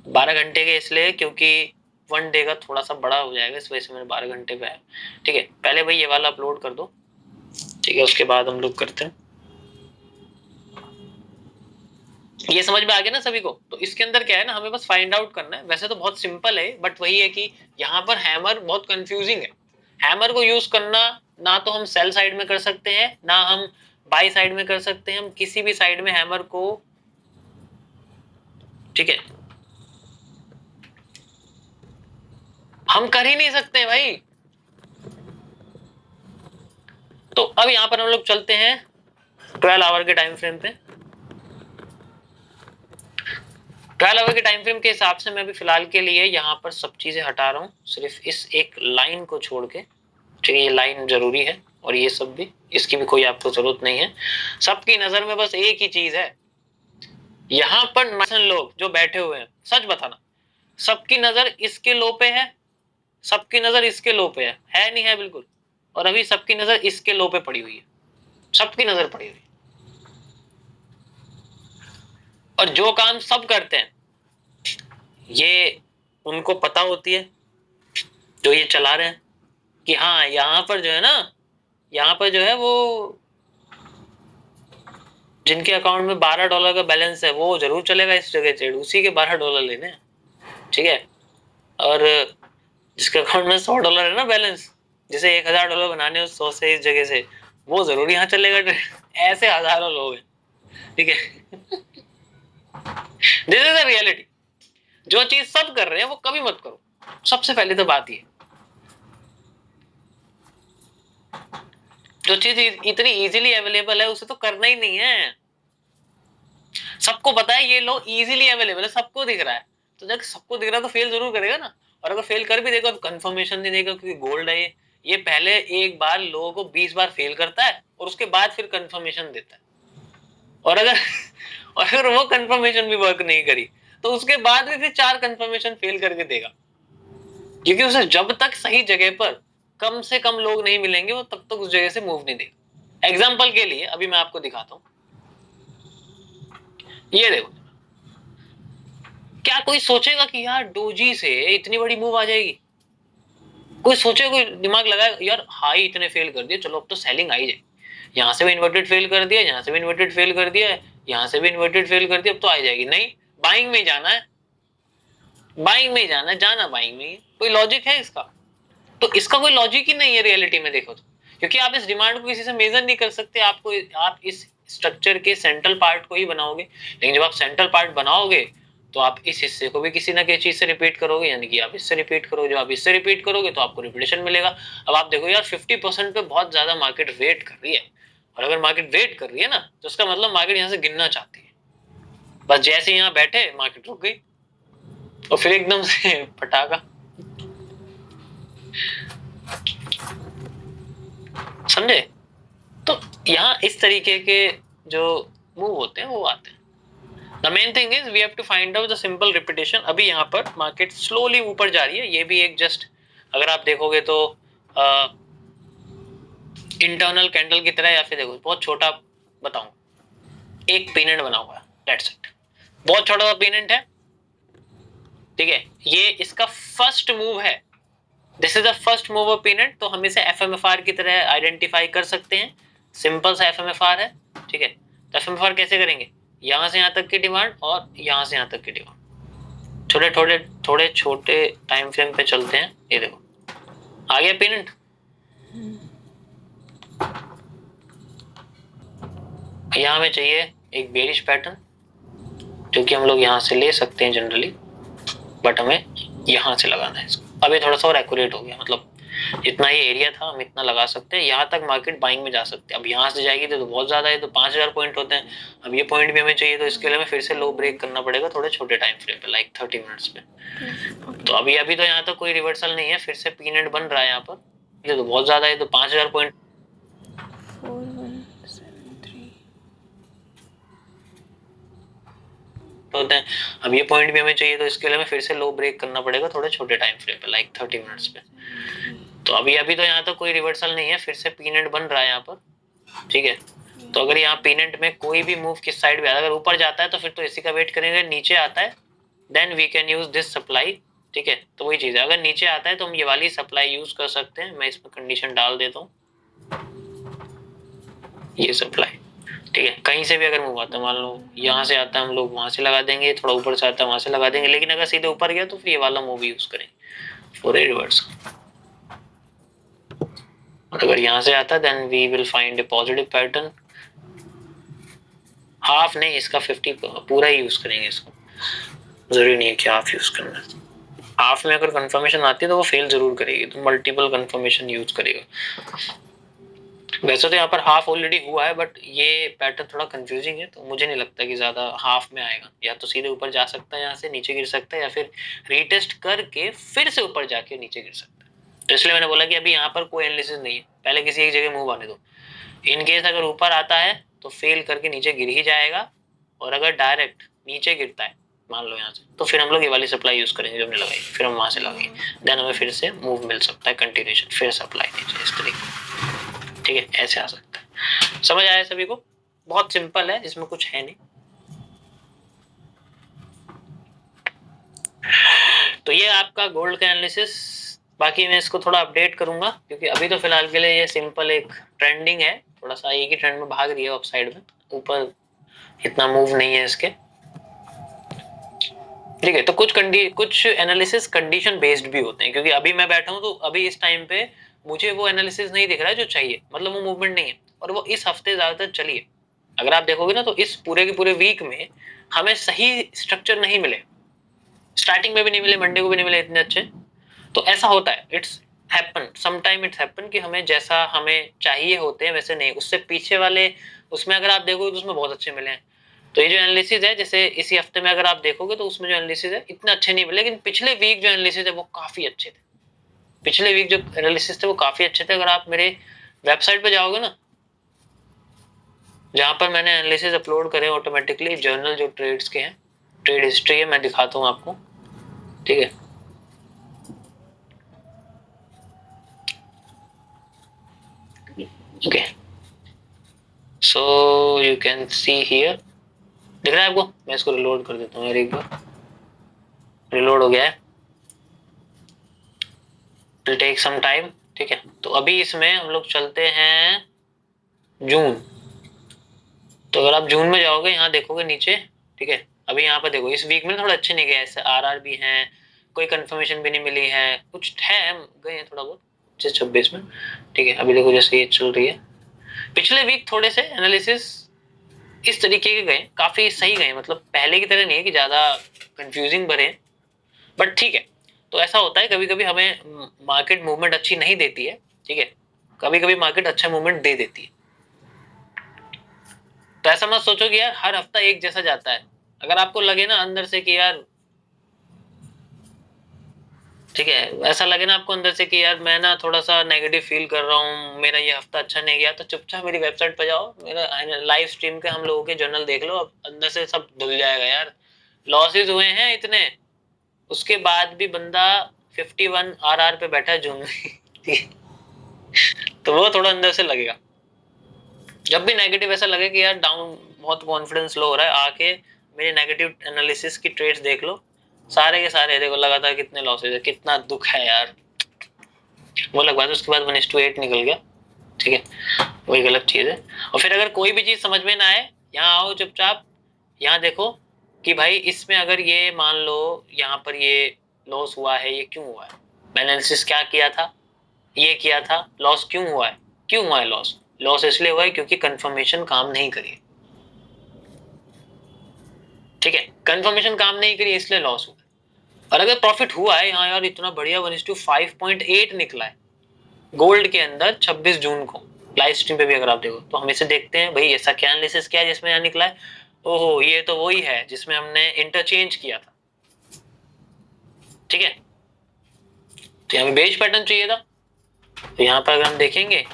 12 घंटे के, इसलिए क्योंकि 1 डे का थोड़ा सा बड़ा हो जाएगा, इस वजह से मैंने 12 घंटे पे आया। ठीक है, पहले भाई ये वाला अपलोड कर दो, ठीक है, उसके बाद हम लोग करते हैं। ये समझ में आ गया ना सभी को? तो इसके अंदर क्या है ना, हमें बस फाइंड आउट करना है। वैसे तो बहुत सिंपल है, बट वही है कि यहाँ पर हैमर बहुत कंफ्यूजिंग है। हैमर को यूज करना ना तो हम सेल साइड में कर सकते हैं, ना हम बाई साइड में कर सकते हैं, हम किसी भी साइड में हैमर को, ठीक है, हम कर ही नहीं सकते भाई। तो अब यहाँ पर हम लोग चलते हैं 12 आवर के टाइम फ्रेम पे। 12 आवर के टाइम फ्रेम के हिसाब से मैं अभी फिलहाल के लिए यहाँ पर सब चीजें हटा रहा हूँ, सिर्फ इस एक लाइन को छोड़ के। ठीक है, ये लाइन जरूरी है, और ये सब भी, इसकी भी कोई आपको जरूरत नहीं है। सबकी नजर में बस एक ही चीज है, यहाँ पर लोग जो बैठे हुए हैं, सच बताना, सबकी नजर इसके लो पे है, सबकी नजर इसके लो पे है नहीं है? बिल्कुल। और अभी सबकी नजर इसके लो पे पड़ी हुई है, सबकी नजर पड़ी हुई है। और जो काम सब करते हैं ये उनको पता होती है, जो ये चला रहे हैं, कि हाँ यहाँ पर जो है ना, यहाँ पर जो है वो जिनके अकाउंट में $12 का बैलेंस है वो जरूर चलेगा इस जगह ट्रेड, उसी के $12 लेने हैं। ठीक है, और जिसके अकाउंट में $100 है ना बैलेंस, जिसे $1000 बनाने 100 से इस जगह से, वो जरूर यहाँ चलेगा ट्रेड। ऐसे हजारों लोग हैं। ठीक है, दिस इज द रियलिटी। जो चीज सब कर रहे हैं वो कभी मत करो, सबसे पहले तो बात ये। जो चीज इतनी इजीली अवेलेबल है उसे तो करना ही नहीं है। सबको पता है ये लो इजीली अवेलेबल है, सबको दिख रहा है, तो जब सबको दिख रहा है तो फेल जरूर करेगा ना। और अगर फेल कर भी देगा तो कंफर्मेशन नहीं देगा, क्योंकि गोल्ड है ये पहले एक बार लोगों को 20 बार फेल करता है और उसके बाद फिर कंफर्मेशन देता है। और अगर वो कंफर्मेशन भी वर्क नहीं करी तो उसके बाद भी फिर 4 कंफर्मेशन फेल करके देगा, क्योंकि उसे जब तक सही जगह पर कम से कम लोग नहीं मिलेंगे वो तब तक उस जगह से मूव नहीं देगा। एग्जाम्पल के लिए अभी मैं आपको दिखाता हूं, ये देखो, क्या कोई सोचेगा कि यार डोजी से इतनी बड़ी मूव आ जाएगी? कोई सोचे, कोई दिमाग लगाए यार हाई इतने फेल कर दिए, चलो अब तो सेलिंग आई जाए, यहाँ से भी इन्वर्टेड फेल कर दिया, यहाँ से भी इन्वर्टेड फेल कर दिया, यहाँ से भी इन्वर्टेड फेल कर दिया, अब तो आ जाएगी। नहीं, बाइंग में जाना है, बाइंग में जाना है, जाना बाइंग में। कोई लॉजिक है इसका? तो इसका कोई लॉजिक ही नहीं है रियलिटी में देखो तो, क्योंकि आप इस डिमांड को किसी से मेजर नहीं कर सकते, आप इस स्ट्रक्चर के सेंट्रल पार्ट को ही बनाओगे, लेकिन जब आप सेंट्रल पार्ट बनाओगे तो आप इस हिस्से को भी किसी ना किसी चीज से रिपीट करोगे, यानी कि आप इससे रिपीट करोगे, जब आप इससे रिपीट करोगे तो आपको रिपीटेशन मिलेगा। अब आप देखो यार 50% पे बहुत ज्यादा मार्केट वेट कर रही है, और अगर मार्केट वेट कर रही है ना तो उसका मतलब मार्केट यहाँ से गिरना चाहती है। बस जैसे यहाँ बैठे मार्केट रुक गई और फिर एकदम से पटाखा, समझे? तो यहाँ इस तरीके के जो मूव होते हैं वो आते हैं। The main thing is we have to find out the simple repetition. अभी यहाँ पर मार्केट स्लोली ऊपर जा रही है, ये भी एक जस्ट अगर आप देखोगे तो इंटरनल कैंडल की तरह, या फिर देखो बहुत छोटा बताऊं, एक पेनेंट बना हुआ है, दैट्स इट, बहुत छोटा सा पेनेंट है, ठीक है, ये इसका फर्स्ट मूव है, this is the first move of pennant, तो हम इसे एफएमएफआर की तरह आइडेंटिफाई कर सकते हैं, सिंपल सा एफएमएफआर है, ठीक है। तो एफएमएफआर कैसे करेंगे, यहां से यहां तक की डिमांड और यहां से यहां तक की डिमांड, थोड़े छोटे टाइम फ्रेम पे चलते हैं, ये देखो आ गया पेनेंट, यहां हमें चाहिए एक बेरिश पैटर्न जो कि हम लोग यहां से ले सकते हैं जनरली, बट हमें यहां से लगाना है इसको। अब ये थोड़ा सा और एक्यूरेट हो गया, मतलब जितना ये एरिया था हम इतना लगा सकते हैं, यहाँ तक मार्केट बाइंग में जा सकते हैं। अब यहाँ से जाएगी तो बहुत ज्यादा है, तो 5000 पॉइंट होते हैं, अब ये पॉइंट भी हमें चाहिए, तो इसके लिए हमें फिर से लो ब्रेक करना पड़ेगा थोड़े छोटे टाइम फ्रेम पे, लाइक 30 मिनट्स पे। तो अभी तो यहाँ तक कोई रिवर्सल नहीं है, फिर से पी नेट बन रहा है यहाँ पर, ये तो बहुत ज्यादा है, तो 5000 पॉइंट होते हैं, अब ये पॉइंट भी हमें चाहिए, तो इसके लिए हमें फिर से लो ब्रेक करना पड़ेगा थोड़े छोटे टाइम फ्रेम पे, लाइक 30 मिनट्स पे। तो अभी तो यहाँ तक कोई रिवर्सल नहीं है, फिर से पी नेट बन रहा है यहाँ पर, ठीक है। तो अगर यहाँ पी नेट में कोई भी मूव किस साइड में, अगर ऊपर जाता है तो फिर तो इसी का वेट करेंगे, नीचे आता है then we can use this supply, ठीक है। तो वही चीज है, अगर नीचे आता है तो हम ये वाली सप्लाई यूज कर सकते हैं, मैं इसमें कंडीशन डाल देता हूँ, ये सप्लाई, ठीक है। कहीं से भी अगर मूव आता है, मान लो यहाँ से आता है, हम लोग वहां से लगा देंगे, थोड़ा ऊपर से आता है वहां से लगा देंगे, लेकिन अगर सीधे ऊपर गया तो फिर ये वाला मूव यूज करेंगे फॉर ए रिवर्स। और अगर यहाँ से आता है then we will find a positive pattern, half नहीं, इसका 50 पूरा ही यूज करेंगे इसको, जरूरी नहीं है कि हाफ यूज करना है। हाफ में अगर कंफर्मेशन आती है तो वो फेल जरूर करेगी, तो मल्टीपल कंफर्मेशन यूज करेगा। वैसे तो यहाँ पर हाफ ऑलरेडी हुआ है, बट ये पैटर्न थोड़ा कंफ्यूजिंग है, तो मुझे नहीं लगता कि ज्यादा हाफ में आएगा, या तो सीधे ऊपर जा सकता है, यहाँ से नीचे गिर सकता है, या फिर रीटेस्ट करके फिर से ऊपर जाके नीचे गिर सकता है। तो इसलिए मैंने बोला कि अभी यहाँ पर कोई एनालिसिस नहीं है, पहले किसी एक जगह मूव आने दो, इन केस अगर ऊपर आता है तो फेल करके नीचे गिर ही जाएगा, और अगर डायरेक्ट नीचे गिरता है मान लो यहाँ से, तो फिर हम लोग ये वाली सप्लाई यूज करेंगे जो हमने लगाई, फिर हम वहां से लगाएंगे, देन हमें फिर से मूव मिल सकता है, कंटिन्यूएशन, फिर सप्लाई नीचे, इस तरीके, ठीक है, ऐसे आ सकता है। समझ आया सभी को? बहुत सिंपल है, इसमें कुछ है नहीं। तो ये आपका गोल्ड का एनालिसिस, बाकी मैं इसको थोड़ा अपडेट करूंगा, क्योंकि अभी तो फिलहाल के लिए ये सिंपल एक ट्रेंडिंग है, थोड़ा सा एक ही ट्रेंड में भाग रही है अप साइड में, ऊपर इतना मूव नहीं है इसके, ठीक है। तो कुछ एनालिसिस कंडीशन बेस्ड भी होते हैं, क्योंकि अभी मैं बैठा हूं तो अभी इस टाइम पे मुझे वो एनालिसिस नहीं दिख रहा है जो चाहिए, मतलब वो मूवमेंट नहीं है, और वो इस हफ्ते ज्यादातर चली है। अगर आप देखोगे ना तो इस पूरे के पूरे वीक में हमें सही स्ट्रक्चर नहीं मिले, स्टार्टिंग में भी नहीं मिले, मंडे को भी नहीं मिले इतने अच्छे। तो ऐसा होता है, it's happen sometime, it's happen कि हमें जैसा हमें चाहिए होते हैं वैसे नहीं, उससे पीछे वाले उसमें अगर आप देखोगे तो उसमें बहुत अच्छे मिले हैं। तो ये जो एनालिसिस है, जैसे इसी हफ्ते में अगर आप देखोगे तो उसमें जो एनालिसिस है इतने अच्छे नहीं मिले, लेकिन पिछले वीक जो एनालिसिस है वो काफी अच्छे थे, पिछले वीक जो एनालिसिस थे वो काफी अच्छे थे। अगर आप मेरे वेबसाइट पे जाओगे ना, जहां पर मैंने एनालिसिस अपलोड करे ऑटोमेटिकली, जर्नल जो ट्रेड्स के हैं, ट्रेड हिस्ट्री है, मैं दिखाता हूँ आपको, ठीक है। Okay, so you can see here, दिख रहा है आपको? मैं इसको रिलोड कर देता हूँ यार, एक बार रिलोड हो गया है, विल टेक सम टाइम, ठीक है। तो अभी इसमें हम लोग चलते हैं जून, तो अगर आप जून में जाओगे यहाँ देखोगे नीचे, ठीक है, अभी यहाँ पर देखो इस वीक में थोड़ा अच्छे नहीं गए, ऐसे आरआर भी हैं, कोई कंफर्मेशन भी नहीं मिली है, कुछ है गए हैं थोड़ा बहुत, 25-26 में, ठीक है। अभी देखो जैसे ये चल रही है, पिछले वीक थोड़े से एनालिसिस इस तरीके के गए, काफी सही गए, मतलब पहले की तरह नहीं है कि ज्यादा कंफ्यूजिंग भरे, बट ठीक है। तो ऐसा होता है कभी कभी हमें मार्केट मूवमेंट अच्छी नहीं देती है, ठीक है, कभी कभी मार्केट अच्छा मूवमेंट दे देती है। तो ऐसा मत सोचो कि यार हर हफ्ता एक जैसा जाता है। अगर आपको लगे ना अंदर से कि यार, ठीक है, ऐसा लगे ना आपको अंदर से कि यार मैं ना थोड़ा सा नेगेटिव फील कर रहा हूँ, मेरा ये हफ्ता अच्छा नहीं गया, तो चुपचाप मेरी वेबसाइट पर जाओ, मेरा लाइव स्ट्रीम के हम लोगों के जर्नल देख लो, अब अंदर से सब धुल जाएगा यार। लॉसेज हुए हैं इतने, उसके बाद भी बंदा 51 आरआर पे बैठा है जून में तो वो थोड़ा अंदर से लगेगा। जब भी नेगेटिव ऐसा लगे कि यार डाउन, बहुत कॉन्फिडेंस लो हो रहा है, आके मेरे नेगेटिव एनालिसिस की ट्रेड्स देख लो, सारे के सारे देखो लगातार कितने लॉसेज है, कितना दुख है यार। वो लगवा दो, उसके बाद 1:8 निकल गया, ठीक है, वही गलत चीज है। और फिर अगर कोई भी चीज समझ में ना आए, यहाँ आओ चुपचाप, यहाँ देखो कि भाई इसमें अगर ये मान लो यहाँ पर ये लॉस हुआ है, ये क्यों हुआ है, एनालिसिस क्या किया था, ये किया था, लॉस क्यों हुआ है, क्यों हुआ है लॉस, लॉस इसलिए हुआ है क्योंकि कंफर्मेशन काम नहीं करी, ठीक है, कंफर्मेशन काम नहीं करी इसलिए लॉस हुआ। और अगर प्रॉफिट हुआ है, यहाँ यार इतना बढ़िया 1:5.8 निकला है गोल्ड के अंदर 26 जून को, लाइव स्ट्रीम पे भी अगर आप देखो, तो हम इसे देखते हैं भाई ऐसा क्या एनालिसिस किया जिसमें यहाँ निकला है, ओहो ये तो वही है जिसमें हमने इंटरचेंज किया था, ठीक है। तो यहाँ पे बेच पैटर्न चाहिए था, तो यहाँ पर अगर हम देखेंगे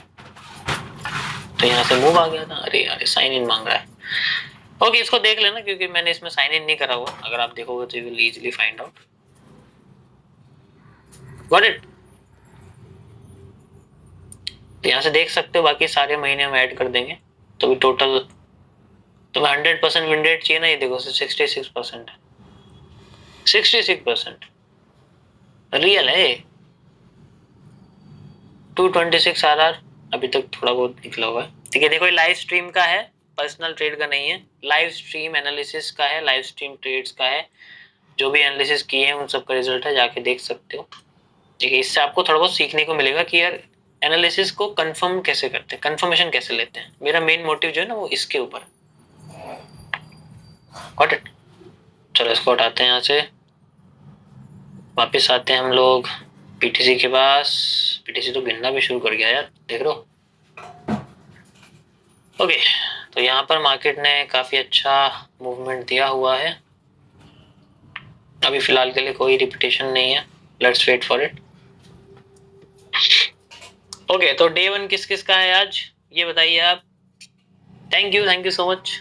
तो यहाँ से मूव आ गया था, अरे यार साइन इन मांग रहा है, ओके इसको देख लेना क्योंकि मैंने इसमें साइन इन नहीं करा हुआ, अगर आप देखोगे तो you will easily find out, got it. तो यहाँ से देख सकते हो, बाकी सारे महीने हम ऐड कर देंगे, तो भी टोटल तुम्हें 100% विन रेट चाहिए ना, ये देखो 66% है, 66% रियल है। 226 आरआर अभी तक थोड़ा बहुत निकला हुआ है, ठीक है। देखो ये लाइव स्ट्रीम का है, पर्सनल ट्रेड का नहीं है, लाइव स्ट्रीम एनालिसिस का है, लाइव स्ट्रीम ट्रेड्स का है, जो भी एनालिसिस किए हैं उन सब का रिजल्ट है, जाके देख सकते हो, ठीक है। इससे आपको थोड़ा बहुत सीखने को मिलेगा कि यार एनालिसिस को कंफर्म कैसे करते हैं, कंफर्मेशन कैसे लेते हैं। मेरा मेन मोटिव जो है ना वो इसके ऊपर, गॉट इट। चलो इसको हटाते हैं यहाँ से, वापस आते हैं हम लोग पीटीसी के पास। पीटीसी तो गिनना भी शुरू कर गया यार, देख लो। ओके, तो यहाँ पर मार्केट ने काफी अच्छा मूवमेंट दिया हुआ है, अभी फिलहाल के लिए कोई रिपीटेशन नहीं है, let's wait for it. Okay, तो डे 1 किस किस का है आज ये बताइए आप। Thank you so much.